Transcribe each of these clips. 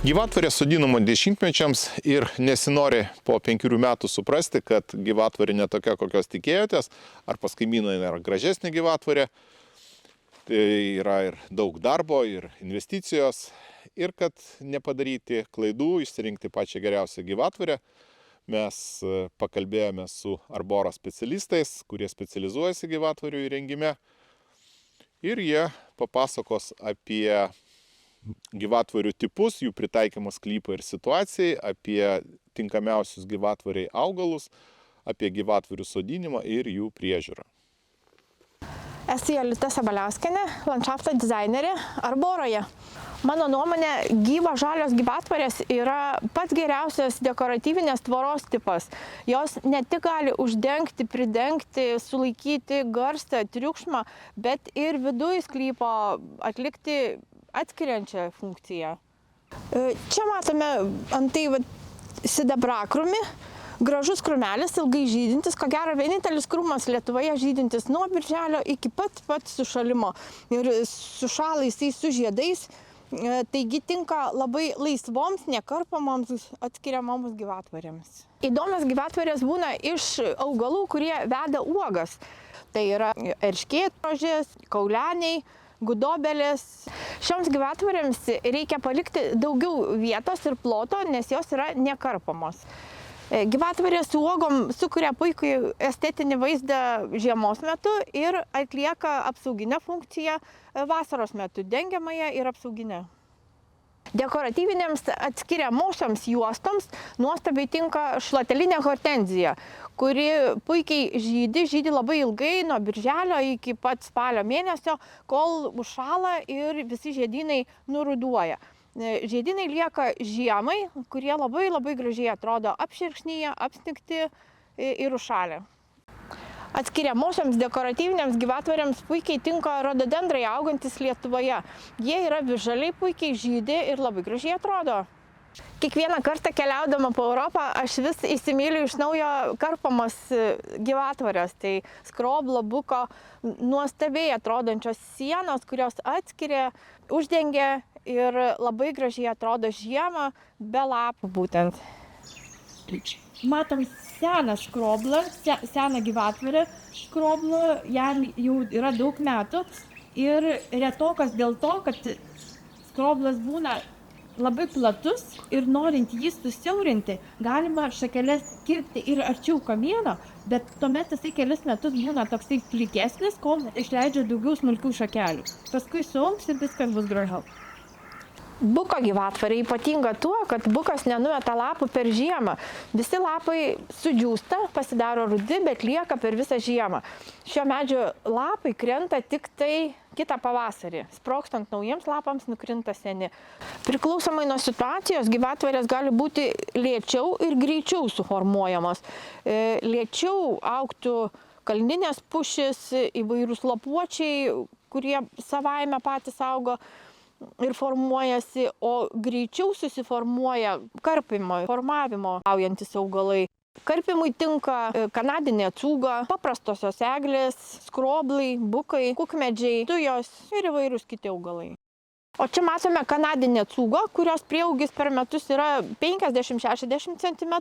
Gyvatvorė sodinama dešimtmečiams ir nesinori po 5 metų suprasti, kad gyvatvorė ne tokia, kokios tikėjotės, ar pas kaimyną yra gražesnė gyvatvorė. Tai yra ir daug darbo, ir investicijos, ir kad nepadaryti klaidų, išsirinkti pačią geriausią gyvatvorę. Mes pakalbėjome su Arbora specialistais, kurie specializuojasi gyvatvorių įrengime. Ir jie papasakos apie gyvatvorių tipus, jų pritaikymo sklypui ir situacijai, apie tinkamiausius gyvatvoriai augalus, apie gyvatvorių sodinimą ir jų priežiūrą. Esu Jolita Sabaliauskienė, landšafto dizainerė Arboroje. Mano nuomonė, gyvos žalios gyvatvorės yra pats geriausias dekoratyvinės tvoros tipas. Jos ne tik gali uždengti, pridengti, sulaikyti garsą, triukšmą, bet ir viduj sklypo atlikti atskiriančią funkciją. Čia matome antai sidabrakrūmį. Gražus krūmelis, ilgai žydintis, ko gero vienintelis krūmas Lietuvoje žydintis nuo birželio iki pat sušalimo. Ir sušala jisai su žiedais, taigi tinka labai laisvoms, nekarpamoms, atskiriamoms gyvatvorėms. Įdomios gyvatvorės būna iš augalų, kurie veda uogas. Tai yra erškėtrožės, kauleniai, gudobelės. Šioms gyvatvorėms reikia palikti daugiau vietos ir ploto, nes jos yra nekarpamos. Gyvatvorės su uogom sukuria puikų estetinį vaizdą žiemos metu ir atlieka apsauginę funkciją vasaros metu, dengiamąją ir apsauginę. Dekoratyvinėms atskiriamosioms juostoms nuostabiai tinka šlatelinė hortenzija, kuri puikiai žydi labai ilgai, nuo birželio iki pat spalio mėnesio, kol užšąla ir visi žiedynai nuruduoja. Žiedynai lieka žiemai, kurie labai gražiai atrodo apšerkšnyje, apsnigti ir užšalę. Atskiriamosioms dekoratyvinėms gyvatvorėms puikiai tinka rododendrai augantis Lietuvoje. Jie yra visžaliai, puikiai žydi ir labai gražiai atrodo. Kiekvieną kartą keliaudama po Europą aš vis įsimyliu iš naujo karpamos gyvatvorės. Tai skroblo, buko, nuostabiai atrodančios sienos, kurios atskiria, uždengia ir labai gražiai atrodo žiemą be lapų būtent. Matom seną skroblą, seną gyvatvorę skroblą, jam jau yra daug metų ir retokas dėl to, kad skroblas būna labai platus ir norint jį susiaurinti, galima šakeles kirpti ir arčiau kamieno, bet tuomet jisai kelis metus būna toksai plikesnis, kol išleidžia daugiau smulkių šakelių. Paskui suaugs ir viskas bus gražiau. Buko gyvatvorė ypatinga tuo, kad bukas nenumeta lapų per žiemą. Visi lapai sudžiūsta, pasidaro rudi, bet lieka per visą žiemą. Šio medžio lapai krenta tik tai kitą pavasarį. Sprogstant naujiems lapams nukrinta seni. Priklausomai nuo situacijos gyvatvorės gali būti lėčiau ir greičiau suformuojamos. Lėčiau augtų kalninės pušys, įvairūs lapuočiai, kurie savaime patys augo ir formuojasi, o greičiau susiformuoja karpimo, formavimo aujantis augalai. Karpimui tinka kanadinė cūga, paprastosios eglės, skroblai, bukai, kukmedžiai, tujos ir įvairūs kiti augalai. O čia matome kanadinę cūgą, kurios prieaugis per metus yra 50-60 cm,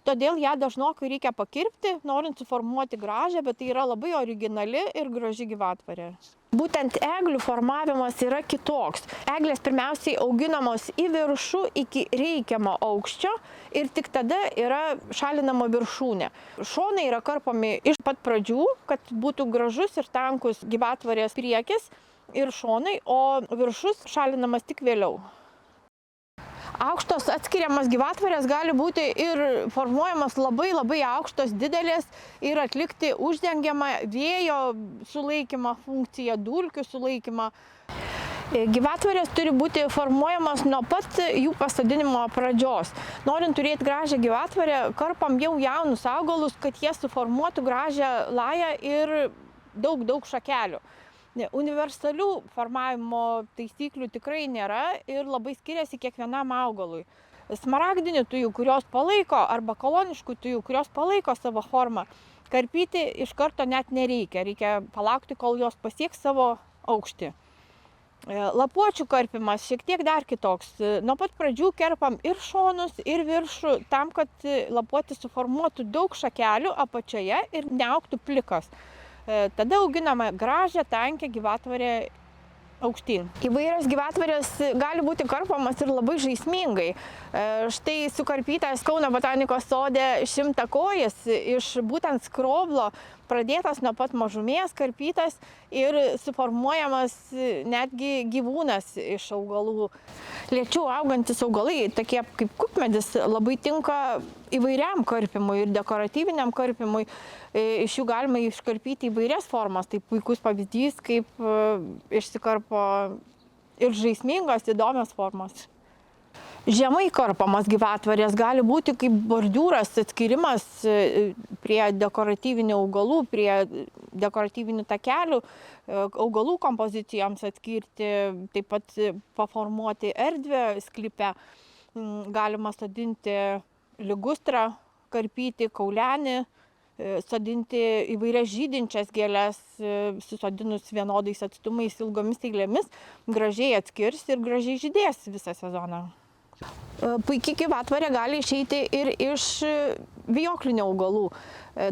todėl ją dažnokai reikia pakirpti, norint suformuoti gražią, bet tai yra labai originali ir graži gyvatvorė. Būtent eglių formavimas yra kitoks. Eglės pirmiausiai auginamos į viršų iki reikiamo aukščio ir tik tada yra šalinama viršūnė. Šonai yra karpomi iš pat pradžių, kad būtų gražus ir tankus gyvatvorės priekis ir šonai, o viršus šalinamas tik vėliau. Aukštos atskiriamas gyvatvorės gali būti ir formuojamas labai aukštos, didelės ir atlikti uždengiamą vėjo sulaikymą funkciją, dulkių sulaikymą. Gyvatvorės turi būti formuojamas nuo pat jų pasodinimo pradžios. Norint turėti gražią gyvatvorę, karpam jau jaunus augalus, kad jie suformuotų gražią lają ir daug šakelių. Universalių formavimo taisyklių tikrai nėra ir labai skiriasi kiekvienam augalui. Smaragdinių tujų, kurios palaiko, arba koloniškų tujų, kurios palaiko savo formą, karpyti iš karto net nereikia. Reikia palaukti, kol jos pasieks savo aukštį. Lapuočių karpimas šiek tiek dar kitoks. Nuo pat pradžių kerpam ir šonus, ir viršų, tam, kad lapuotis suformuotų daug šakelių apačioje ir neaugtų plikas. Tada auginame gražią, tankę gyvatvorę aukštyn. Įvairios gyvatvorės gali būti karpamos ir labai žaismingai. Štai sukarpytas Kauno botanikos sode šimtakojis iš būtent skroblo, pradėtas nuo pat mažumės, karpytas ir suformuojamas netgi gyvūnas iš augalų. Lėčiau augantis augalai, tokie kaip kukmedis, labai tinka įvairiam karpimui ir dekoratyviniam karpimui. Iš jų galima iškarpyti įvairias formas. Tai puikus pavyzdys, kaip išsikarpo ir žaismingos, įdomios formos. Žemai karpamos gyvatvorės gali būti kaip bordiūras, atskirimas prie dekoratyvinių augalų, prie dekoratyvinių takelių, augalų kompozicijoms atskirti, taip pat paformuoti erdvę sklype. Galima sodinti ligustrą, karpyti kaulenį, sodinti įvairias žydinčias gėles, susodinus vienodais atstumais, ilgomis eilėmis, gražiai atskirs ir gražiai žydės visą sezoną. Puikiai gyvatvorė gali išeiti ir iš vijoklinių augalų.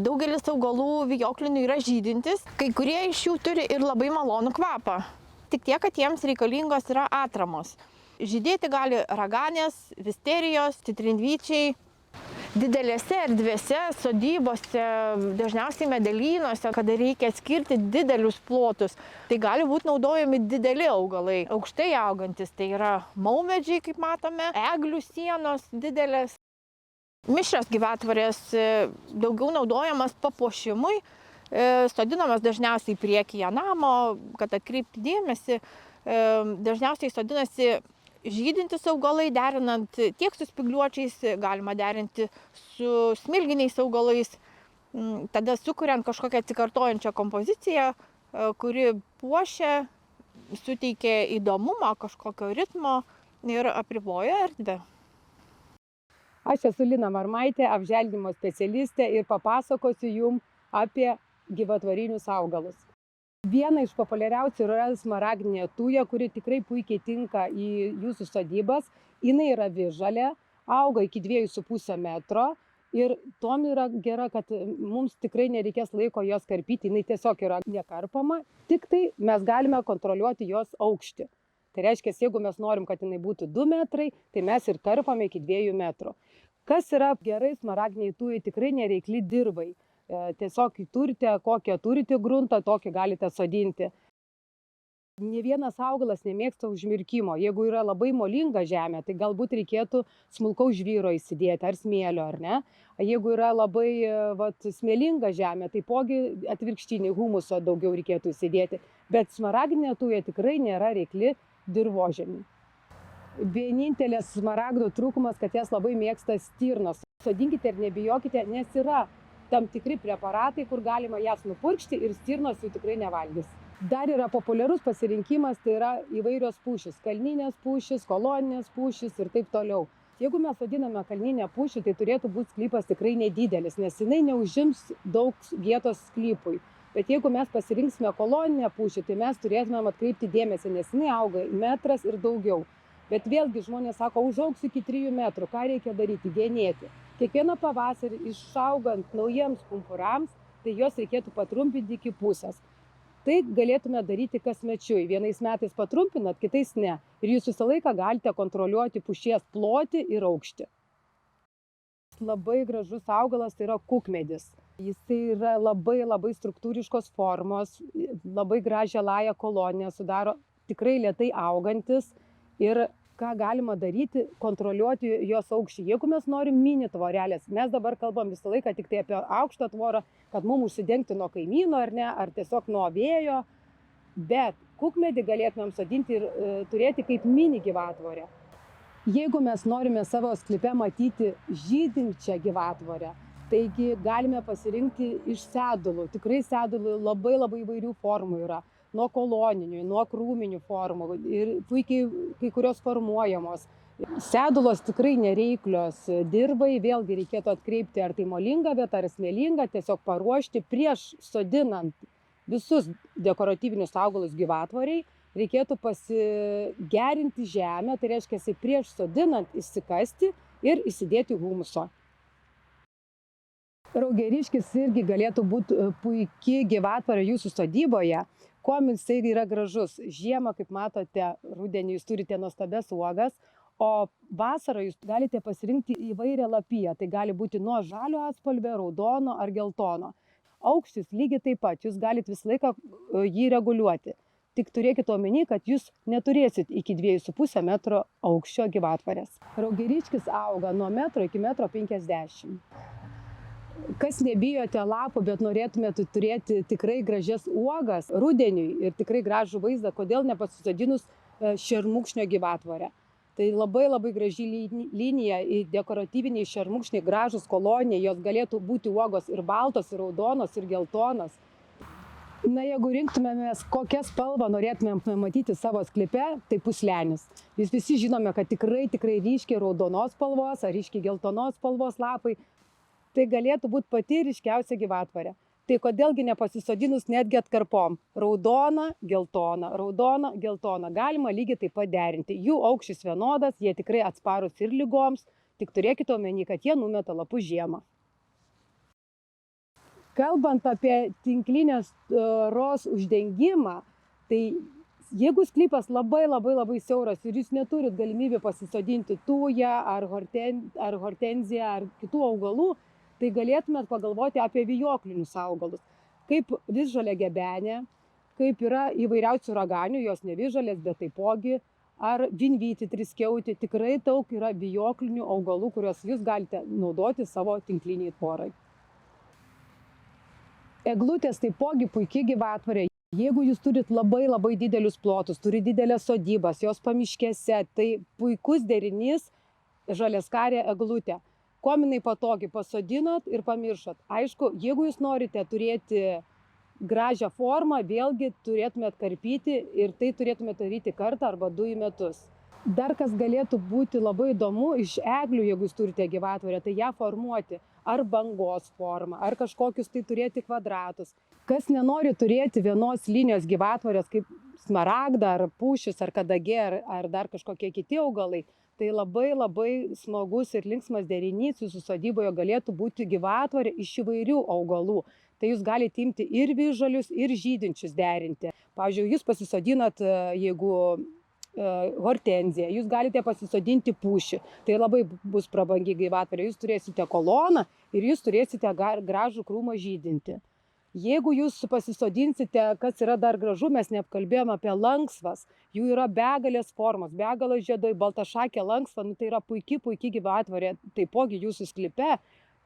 Daugelis augalų vijoklinių yra žydintis, kai kurie iš jų turi ir labai malonų kvapą. Tik tiek, kad jiems reikalingos yra atramos. Žydėti gali raganės, visterijos, citrinvyčiai. Didelėse erdvėse, sodybose, dažniausiai medelynuose, kada reikia skirti didelius plotus, tai gali būti naudojami dideli augalai, aukštai augantis, tai yra maumedžiai, kaip matome, eglių sienos didelės. Mišrios gyvatvorės daugiau naudojamas papuošimui, sodinamas dažniausiai priekyje namo, kad atkreipti dėmesį, dažniausiai sodinasi žydintis augalai, derinant tiek su spygliuočiais, galima derinti su smilginiais augalais, tada sukuriant kažkokią atsikartojančią kompoziciją, kuri puošia, suteikia įdomumo, kažkokio ritmo ir apriboja erdvę. Aš esu Lina Marmaitė, apželdinimo specialistė ir papasakosiu jums apie gyvatvorinius augalus. Viena iš populiariausių yra smaragdinė tuja, kuri tikrai puikiai tinka į jūsų sodybas. Jinai yra visžalė, auga iki 2,5 metro ir tom yra gera, kad mums tikrai nereikės laiko jos karpyti, jinai tiesiog yra nekarpama, tik tai mes galime kontroliuoti jos aukštį. Tai reiškia, jeigu mes norim, kad jinai būtų 2 metrai, tai mes ir karpame iki 2 metrų. Kas yra gerai smaragdiniai tujai, tikrai nereikli dirvai. Tiesiog turite, kokią turite gruntą, tokį galite sodinti. Nė vienas augalas nemėgsta užmirkimo. Jeigu yra labai molinga žemė, tai galbūt reikėtų smulkaus žvyro įsidėti ar smėlio, ar ne. Jeigu yra labai smėlinga žemė, taipogi atvirkštinį humuso daugiau reikėtų įsidėti. Bet smaragdinė tuja tikrai nėra reikli dirvožemiui. Vienintelės smaragdo trūkumas, kad jas labai mėgsta stirnos. Sodinkite ir nebijokite, nes yra tam tikri preparatai, kur galima jas nupurkšti ir stirnos jų tikrai nevalgys. Dar yra populiarus pasirinkimas, tai yra įvairios pušys, kalninės pušys, koloninės pušys ir taip toliau. Jeigu mes sodiname kalninę pušį, tai turėtų būti sklypas tikrai nedidelis, nes jinai neužims daug vietos sklypui. Bet jeigu mes pasirinksime koloninę pušį, tai mes turėtumėm atkreipti dėmesį, nes jinai auga metras ir daugiau. Bet vėlgi žmonės sako, užaugs iki 3 metrų, ką reikia daryti? Genėti. Kiekvieną pavasarį išaugant naujiems pumpurams, tai juos reikėtų patrumpinti iki pusės. Tai galėtume daryti kasmečiui. Vienais metais patrumpinat, kitais ne. Ir jūs visą laiką galite kontroliuoti pušies plotį ir aukštį. Labai gražus augalas tai yra kukmedis. Jis yra labai struktūriškos formos, labai gražią lają koloniją sudaro, tikrai lėtai augantis. Ir ką galima daryti, kontroliuoti jos aukštį. Jeigu mes norim mini tvorelės, mes dabar kalbam visą laiką tik tai apie aukštą tvorą, kad mums užsidengti nuo kaimyno ar ne, ar tiesiog nuo vėjo. Bet kukmedį galėtumėm sodinti ir turėti kaip mini gyvatvorę. Jeigu mes norime savo sklype matyti žydinčią gyvatvorę, taigi galime pasirinkti iš sedulų. Tikrai sedulų labai įvairių formų yra. Nuo koloninių, nuo krūminių formų ir puikiai kai kurios formuojamos. Sedulos tikrai nereiklios dirvai, vėlgi reikėtų atkreipti, ar tai molinga vieta, ar smėlinga, tiesiog paruošti prieš sodinant visus dekoratyvinius augalus gyvatvoriai. reikėtų pasigerinti žemę, tai reiškia prieš sodinant įsikasti ir įsidėti humuso. Raugeriškis irgi galėtų būti puikiai gyvatvorė jūsų sodyboje. Kuom jisai yra gražus? Žiemą, kaip matote, rudenį jūs turite nuostabias uogas, o vasarą jūs galite pasirinkti įvairią lapiją. Tai gali būti nuo žalio atspalvio, raudono ar geltono. Aukštis lygiai taip pat, jūs galite visą laiką jį reguliuoti. Tik turėkite omeny, kad jūs neturėsit iki 2,5 metro aukščio gyvatvorės. Raugeriškis auga nuo metro iki 1,50 m. Kas nebijote lapų, bet norėtumėte turėti tikrai gražias uogas rudeniui ir tikrai gražų vaizdą, kodėl nepasisodinus šermukšnio gyvatvorę. Tai labai graži linija, dekoratyviniai šermukšniai, gražus kolonija, jos galėtų būti uogos ir baltos, ir raudonos, ir geltonos. Na, jeigu rinktumėmės, kokią spalvą norėtumėm matyti savo sklype, tai puslenis. Jūs visi žinome, kad tikrai ryškiai raudonos spalvos ar ryškiai geltonos spalvos lapai, tai galėtų būti pati ryškiausia gyvatvorė. Tai kodėlgi nepasisodinus netgi atkarpom? Raudona, geltona. Galima lygiai taip pat derinti. Jų aukštis vienodas, jie tikrai atsparus ir lygoms, tik turėkite omeny, kad jie numeta lapus žiemą. Kalbant apie tinklinės tvoros uždengimą, tai jeigu sklypas labai siauras ir jūs neturit galimybę pasisodinti tūją ar hortenziją ar kitų augalų, tai galėtumėt pagalvoti apie vijoklinius augalus, kaip visžalė gebenė, kaip yra įvairiausių raganių, jos ne visžalės, bet taipogi, ar vinvytį triskiautį, tikrai daug yra vijoklinių augalų, kuriuos jūs galite naudoti savo tinkliniai tvorai. Eglutės taipogi puikiai gyvatvorė. Jeigu jūs turit labai didelius plotus, turi didelės sodybas, jos pamiškėse, tai puikus derinys žaliaskarė eglutė. Kuom jinai patogi, pasodinot ir pamiršot. Aišku, jeigu jūs norite turėti gražią formą, vėlgi turėtumėt karpyti ir tai turėtumėt daryti kartą arba 2 į metus. Dar kas galėtų būti labai įdomu iš eglių, jeigu jūs turite gyvatvorę, tai ją formuoti ar bangos formą, ar kažkokius tai turėti kvadratus. Kas nenori turėti vienos linijos gyvatvorės kaip smaragda, ar pušis, ar kadagė, ar dar kažkokie kiti augalai, tai labai smagus ir linksmas derinys jūsų sodyboje galėtų būti gyvatvorė iš įvairių augalų. Tai jūs galite imti ir visžalius, ir žydinčius derinti. Pavyzdžiui, jūs pasisodinat, jeigu hortenziją, jūs galite pasisodinti pušį. Tai labai bus prabangi gyvatvorė. Jūs turėsite koloną ir jūs turėsite gražų krūmą žydinti. Jeigu jūs pasisodinsite, kas yra dar gražu, mes neapkalbėjome apie lanksvas. Jų yra begalės formos, begalės žiedai, baltašakė lanksva, tai yra puikiai gyvatvorė, taipogi jūsų sklype,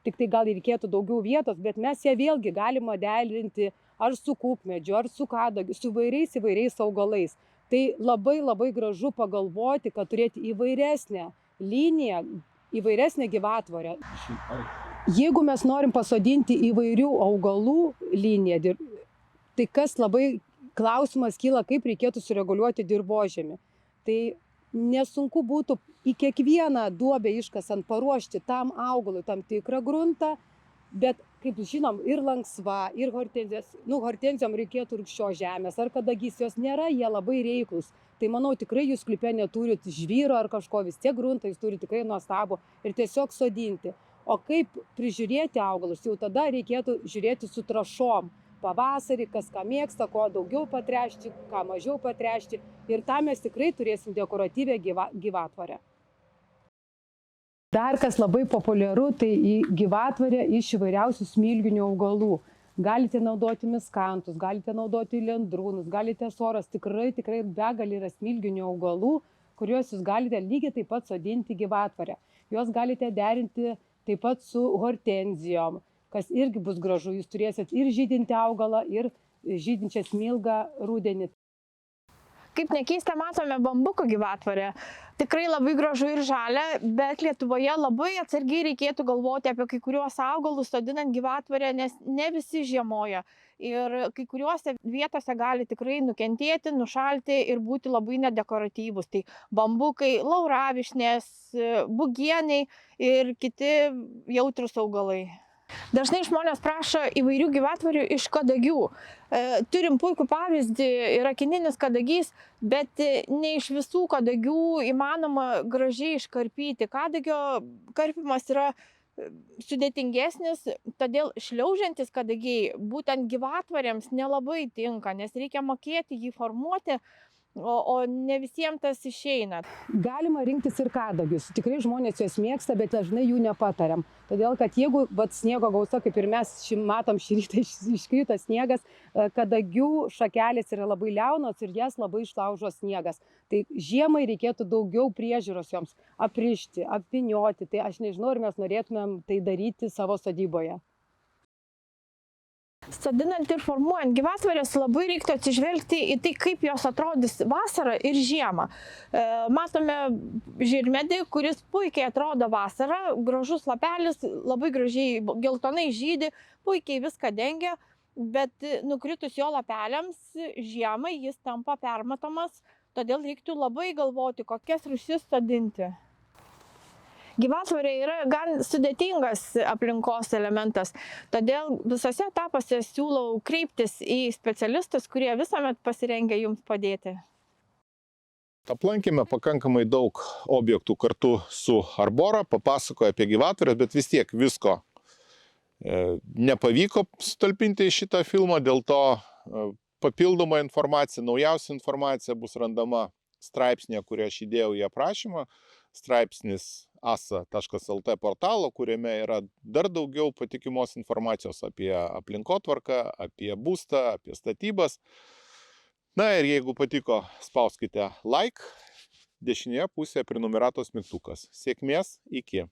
tik tai gal reikėtų daugiau vietos, bet mes ją vėlgi galima derinti ar su kukmedžiu, ar su kadagiu, su įvairiais augalais. Tai labai gražu pagalvoti, kad turėti įvairesnę liniją, įvairesnę gyvatvorę. Jeigu mes norim pasodinti įvairių augalų liniją, tai kas labai klausimas kyla, kaip reikėtų sureguliuoti dirvožemį. Tai nesunku būtų į kiekvieną duobę iškasant paruošti tam augalui tam tikrą gruntą, bet, kaip žinom, ir lanksva, ir hortenzijom reikėtų rūgščios žemės, ar kadagys jos nėra, jie labai reiklus. Tai manau, tikrai jūs sklype neturit žvyro ar kažko, vis tiek gruntą jūs turite tikrai nuostabų ir tiesiog sodinti. O kaip prižiūrėti augalus, jau tada reikėtų žiūrėti su trąšom. Pavasarį, kas ką mėgsta, ko daugiau patręšti, ką mažiau patręšti. Ir tam mes tikrai turėsim dekoratyvę gyvatvorę. Dar kas labai populiaru, tai į gyvatvorę iš įvairiausių smilginių augalų. Galite naudoti miskantus, galite naudoti lendrūnus, galite soras, tikrai begalė yra smilginių augalų, kuriuos jūs galite lygiai taip pat sodinti gyvatvorę. Juos galite derinti taip pat su hortenzijom, kas irgi bus gražu. Jūs turėsit ir žydinti augalą, ir žydinčią smilgą rudenį. Kaip nekeista, matome bambuko gyvatvorę. Tikrai labai gražu ir žalia, bet Lietuvoje labai atsargiai reikėtų galvoti apie kai kuriuos augalus sodinant gyvatvorę, nes ne visi žiemoja. Ir kai kuriuose vietose gali tikrai nukentėti, nušalti ir būti labai nedekoratyvūs. Tai bambukai, lauravišnės, bugieniai ir kiti jautrūs augalai. Dažnai žmonės prašo įvairių gyvatvorių iš kadagių. Turim puikų pavyzdį, yra kininis kadagys, bet ne iš visų kadagių įmanoma gražiai iškarpyti. Kadagio karpimas yra sudėtingesnis, todėl šliaužiantis kadagiai būtent gyvatvoriams nelabai tinka, nes reikia mokėti jį formuoti, o ne visiems tas išeina. Galima rinktis ir kadagius. Tikrai žmonės juos mėgsta, bet dažnai jų nepatariam. Todėl, kad jeigu sniego gausa, kaip ir mes matom šį rytą iškrito sniegas, kadagių šakelės yra labai liaunos ir jas labai išlaužo sniegas. Tai žiemai reikėtų daugiau priežiūros joms aprišti, apvynioti. Tai aš nežinau, ar mes norėtumėm tai daryti savo sodyboje. Sodinant ir formuojant gyvatvorės labai reiktų atsižvelgti į tai, kaip jos atrodys vasarą ir žiemą. Matome žirmedį, kuris puikiai atrodo vasarą, gražus lapelis, labai gražiai geltonai žydi, puikiai viską dengia, bet nukritus jo lapeliams žiemai jis tampa permatomas, todėl reiktų labai galvoti, kokias rūšis sodinti. Gyvatvorė yra gan sudėtingas aplinkos elementas, todėl visose etapuose siūlau kreiptis į specialistus, kurie visuomet pasirengę jums padėti. Aplankėme pakankamai daug objektų kartu su Arbora, papasakojo apie gyvatvorės, bet vis tiek visko nepavyko sutalpinti į šitą filmą, dėl to papildoma informacija, naujausia informacija bus randama straipsnėje, kurį aš įdėjau į aprašymą. Straipsnis asa.lt portalo, kuriame yra dar daugiau patikimos informacijos apie aplinkotvarką, apie būstą, apie statybas. Na ir jeigu patiko, spauskite like, dešinėje pusėje prenumeratos mygtukas. Sėkmės, iki.